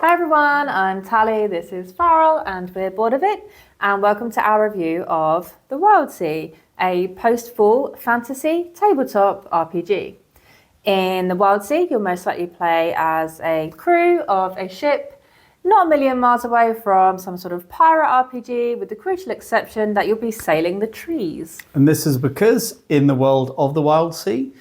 Hi everyone, I'm Tally, this is Farrell, and we're bored of it, and welcome to our review of the Wildsea, a post-fall fantasy tabletop RPG. In the Wildsea, you'll most likely play as a crew of a ship, not a million miles away from some sort of pirate RPG, with the crucial exception that you'll be sailing the trees. And this is because in the world of the Wildsea,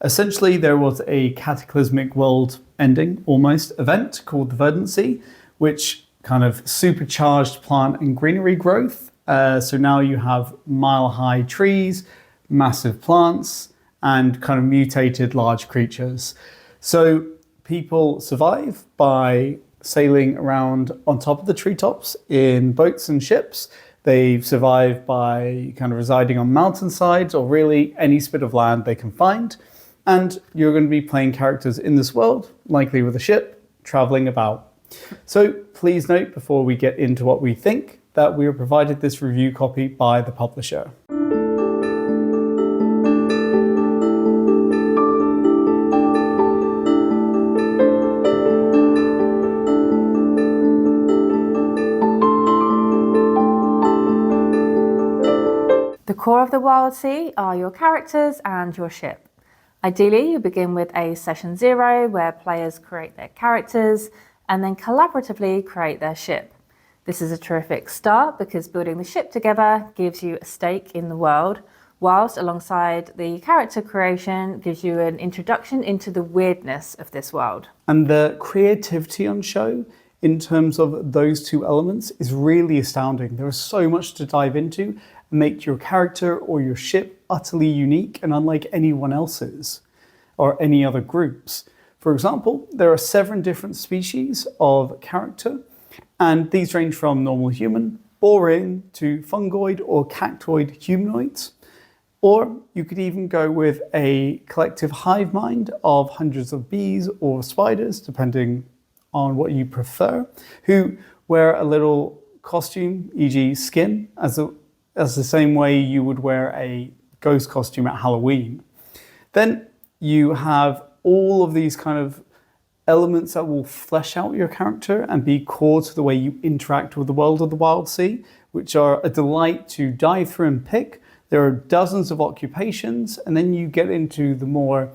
essentially there was a cataclysmic world ending almost event called the Verdancy, which kind of supercharged plant and greenery growth. So now you have mile-high trees, massive plants, and kind of mutated large creatures. So people survive by sailing around on top of the treetops in boats and ships. They survive by kind of residing on mountainsides or really any spit of land they can find. And you're going to be playing characters in this world, likely with a ship, traveling about. So please note before we get into what we think that we were provided this review copy by the publisher. The core of the Wildsea are your characters and your ship. Ideally, you begin with a session 0 where players create their characters and then collaboratively create their ship. This is a terrific start because building the ship together gives you a stake in the world, whilst alongside the character creation gives you an introduction into the weirdness of this world. And the creativity on show in terms of those two elements is really astounding. There is so much to dive into and make your character or your ship utterly unique and unlike anyone else's or any other groups. For example, there are 7 different species of character, and these range from normal human, boring, to fungoid or cactoid humanoids. Or you could even go with a collective hive mind of hundreds of bees or spiders, depending on what you prefer, who wear a little costume, e.g. skin, as the same way you would wear a ghost costume at Halloween. Then you have all of these kind of elements that will flesh out your character and be core to the way you interact with the world of the Wildsea, which are a delight to dive through and pick. There are dozens of occupations, and then you get into the more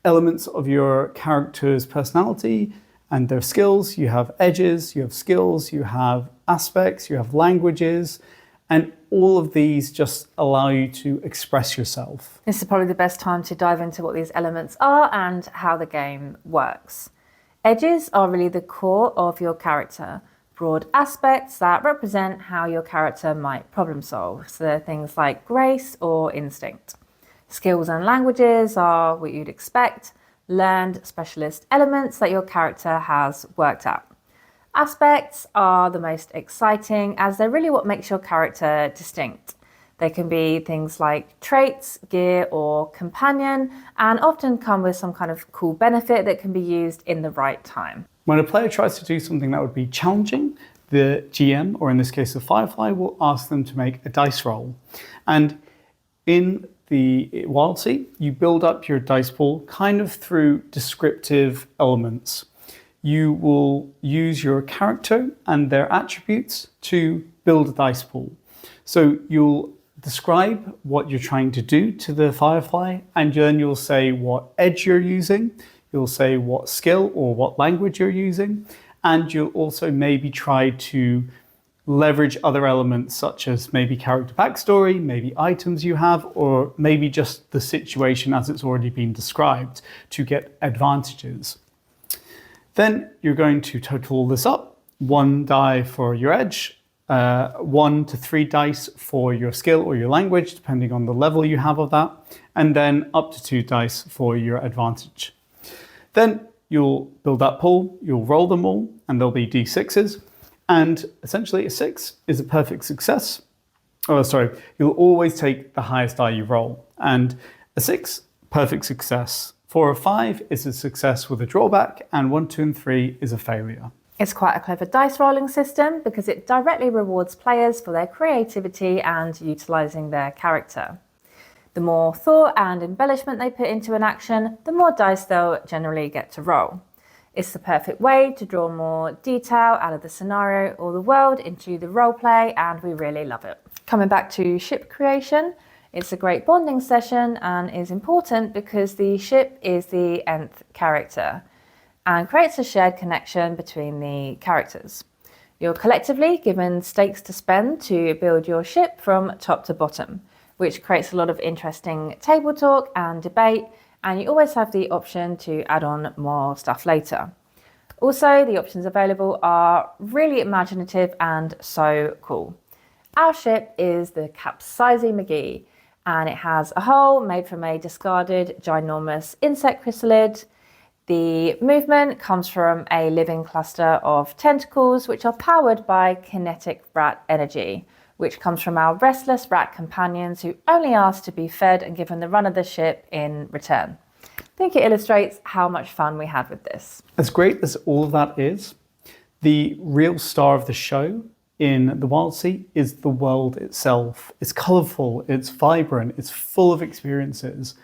elements of your character's personality and their skills. You have edges, you have skills, you have aspects, you have languages, and all of these just allow you to express yourself. This is probably the best time to dive into what these elements are and how the game works. Edges are really the core of your character, broad aspects that represent how your character might problem solve. So they're things like grace or instinct. Skills and languages are what you'd expect, learned specialist elements that your character has worked out. Aspects are the most exciting as they're really what makes your character distinct. They can be things like traits, gear, or companion, and often come with some kind of cool benefit that can be used in the right time. When a player tries to do something that would be challenging, the GM, or in this case the Firefly, will ask them to make a dice roll. And in the Wildsea, you build up your dice pool kind of through descriptive elements. You will use your character and their attributes to build a dice pool. So you'll describe what you're trying to do to the Firefly, and then you'll say what edge you're using, you'll say what skill or what language you're using, and you'll also maybe try to leverage other elements such as maybe character backstory, maybe items you have, or maybe just the situation as it's already been described to get advantages. Then you're going to total all this up. 1 die for your edge, 1 to 3 dice for your skill or your language, depending on the level you have of that, and then up to 2 dice for your advantage. Then you'll build that pool, you'll roll them all, and there'll be d6s, and essentially a 6 is a perfect success. You'll always take the highest die you roll, and a 6, perfect success. 4 or 5 is a success with a drawback, and 1, 2, and 3 is a failure. It's quite a clever dice rolling system because it directly rewards players for their creativity and utilising their character. The more thought and embellishment they put into an action, the more dice they'll generally get to roll. It's the perfect way to draw more detail out of the scenario or the world into the roleplay, and we really love it. Coming back to ship creation, it's a great bonding session and is important because the ship is the nth character and creates a shared connection between the characters. You're collectively given stakes to spend to build your ship from top to bottom, which creates a lot of interesting table talk and debate, and you always have the option to add on more stuff later. Also, the options available are really imaginative and so cool. Our ship is the Capsizing McGee, and it has a hull made from a discarded ginormous insect chrysalid. The movement comes from a living cluster of tentacles, which are powered by kinetic rat energy, which comes from our restless rat companions who only ask to be fed and given the run of the ship in return. I think it illustrates how much fun we had with this. As great as all of that is, the real star of the show in the Wildsea is the world itself. It's colourful, it's vibrant, it's full of experiences.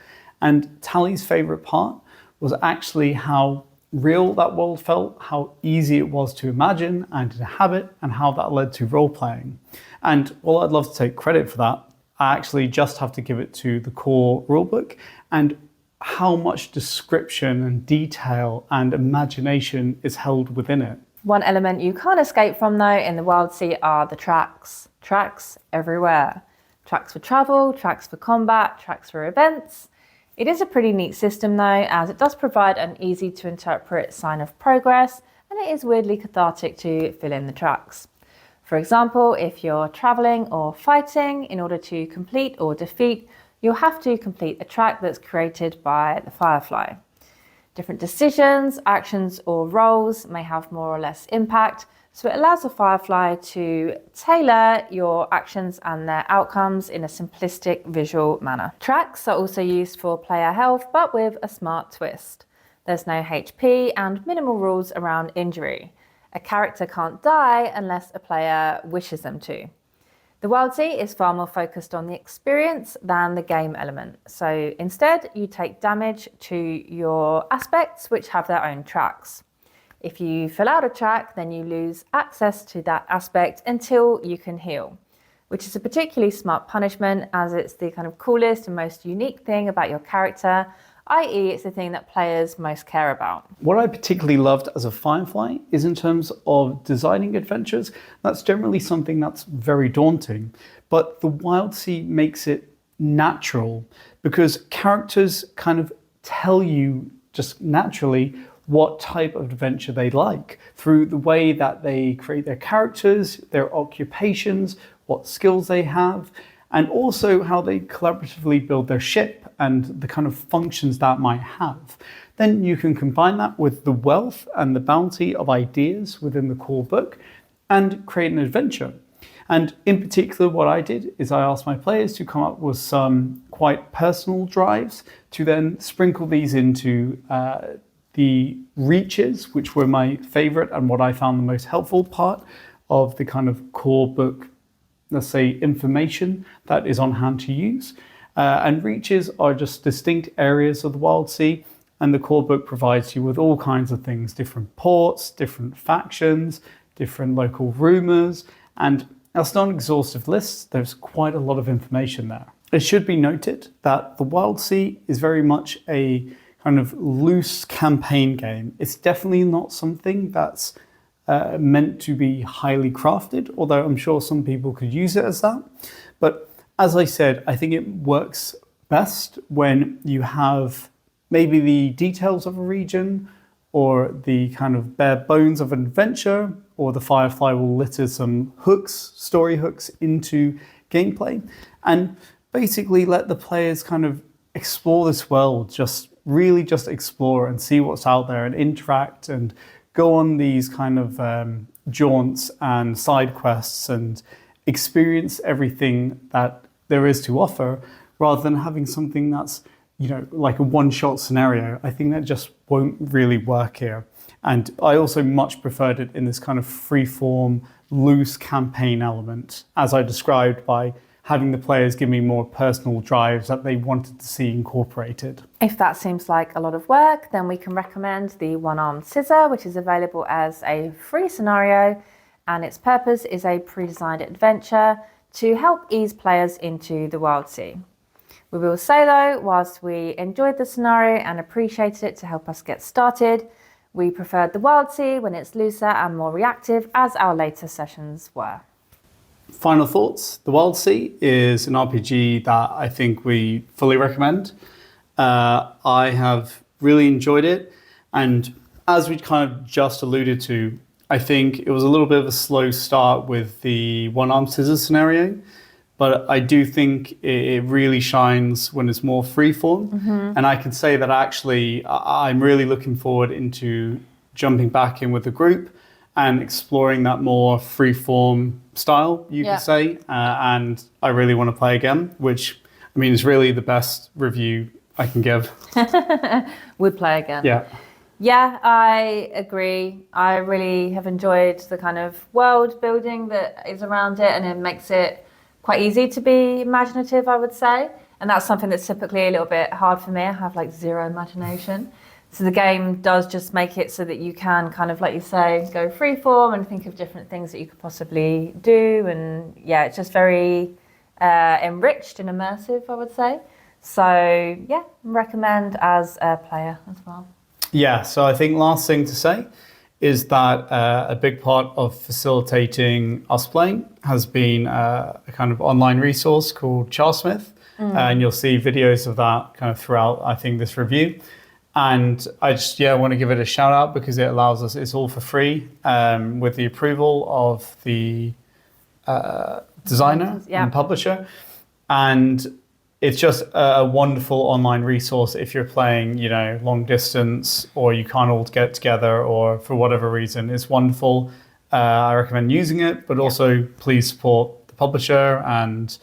And Tally's favourite part was actually how real that world felt, how easy it was to imagine and to inhabit, and how that led to role-playing. And while I'd love to take credit for that, I actually just have to give it to the core rulebook and how much description and detail and imagination is held within it. One element you can't escape from though in the Wildsea are the tracks. Tracks everywhere. Tracks for travel, tracks for combat, tracks for events. It is a pretty neat system though, as it does provide an easy to interpret sign of progress, and it is weirdly cathartic to fill in the tracks. For example, if you're traveling or fighting, in order to complete or defeat, you'll have to complete a track that's created by the Firefly. Different decisions, actions, or roles may have more or less impact, so it allows the Firefly to tailor your actions and their outcomes in a simplistic visual manner. Tracks are also used for player health, but with a smart twist. There's no HP and minimal rules around injury. A character can't die unless a player wishes them to. The Wildsea is far more focused on the experience than the game element. So instead, you take damage to your aspects, which have their own tracks. If you fill out a track, then you lose access to that aspect until you can heal, which is a particularly smart punishment as it's the kind of coolest and most unique thing about your character, i.e. it's the thing that players most care about. What I particularly loved as a Firefly is in terms of designing adventures, that's generally something that's very daunting, but the Wildsea makes it natural because characters kind of tell you just naturally what type of adventure they like through the way that they create their characters, their occupations, what skills they have, and also how they collaboratively build their ship and the kind of functions that might have. Then you can combine that with the wealth and the bounty of ideas within the core book and create an adventure. And in particular, what I did is I asked my players to come up with some quite personal drives to then sprinkle these into the reaches, which were my favorite and what I found the most helpful part of the kind of core book, let's say, information that is on hand to use. And reaches are just distinct areas of the Wildsea, and the core book provides you with all kinds of things, different ports, different factions, different local rumours, and that's not an exhaustive list. There's quite a lot of information there. It should be noted that the Wildsea is very much a kind of loose campaign game. It's definitely not something that's meant to be highly crafted, although I'm sure some people could use it as that. But as I said, I think it works best when you have maybe the details of a region or the kind of bare bones of an adventure, or the Firefly will litter some hooks, story hooks into gameplay, and basically let the players kind of explore this world, just explore and see what's out there and interact and go on these kind of jaunts and side quests and experience everything that there is to offer, rather than having something that's, you know, like a one-shot scenario. I think that just won't really work here. And I also much preferred it in this kind of free-form, loose campaign element, as I described, by having the players give me more personal drives that they wanted to see incorporated. If that seems like a lot of work, then we can recommend the one-armed scissor, which is available as a free scenario, and its purpose is a pre-designed adventure to help ease players into the Wildsea. We will say though, whilst we enjoyed the scenario and appreciated it to help us get started, we preferred the Wildsea when it's looser and more reactive, as our later sessions were. Final thoughts. The Wildsea is an RPG that I think we fully recommend. I have really enjoyed it, and as we kind of just alluded to, I think it was a little bit of a slow start with the one-armed scissors scenario, but I do think it really shines when it's more freeform. And I can say that actually I'm really looking forward into jumping back in with the group and exploring that more freeform style, you could say. And I really want to play again, which I mean is really the best review I can give. Would play again. Yeah. Yeah, I agree. I really have enjoyed the kind of world building that is around it, and it makes it quite easy to be imaginative, I would say. And that's something that's typically a little bit hard for me. I have like zero imagination. So the game does just make it so that you can kind of, like you say, go freeform and think of different things that you could possibly do. And yeah, it's just very enriched and immersive, I would say. So yeah, recommend as a player as well. Yeah, so I think last thing to say is that a big part of facilitating us playing has been a kind of online resource called Charsmith. And you'll see videos of that kind of throughout, I think, this review. And I just, want to give it a shout out because it allows us, it's all for free with the approval of the designer and publisher. And it's just a wonderful online resource if you're playing, long distance, or you can't all get together, or for whatever reason. It's wonderful. I recommend using it, but also please support the publisher and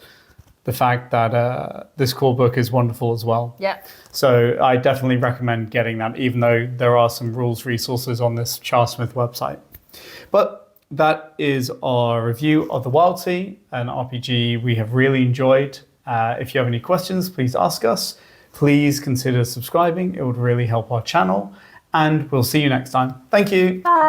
the fact that this core book is wonderful as well. Yeah. So I definitely recommend getting that, even though there are some rules resources on this Charsmith website. But that is our review of the Wildsea, an RPG we have really enjoyed. If you have any questions, please ask us. Please consider subscribing. It would really help our channel. And we'll see you next time. Thank you. Bye.